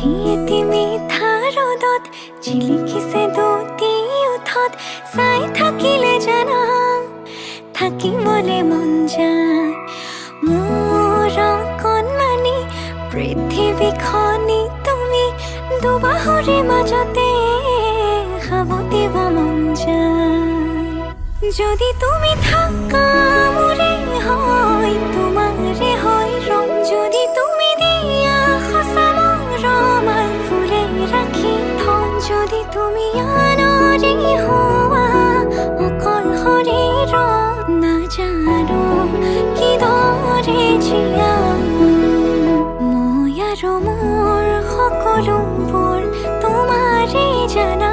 এটি মিঠা ৰ'দত জিলিকিছে দুটি ওঠত চাই থাকিলে জানা থাকিবলে মন যায় মোৰ কণমানি পৃথিৱীখনি তুমি দুবাহুৰে মাজতে খাবতিব মন যায় যদি তুমি থাকা মোৰে হয় তোমাৰে হয় ৰং যদি তুমি দিয়া সঁচা মৰমাল ফুলে ৰাখি থম যদি তুমি আনৰে হোৱা অকল শৰীৰ নাজানো কিদৰে জীয়াম মই আৰু মোৰ সকলোবোৰ তোমাৰে জানা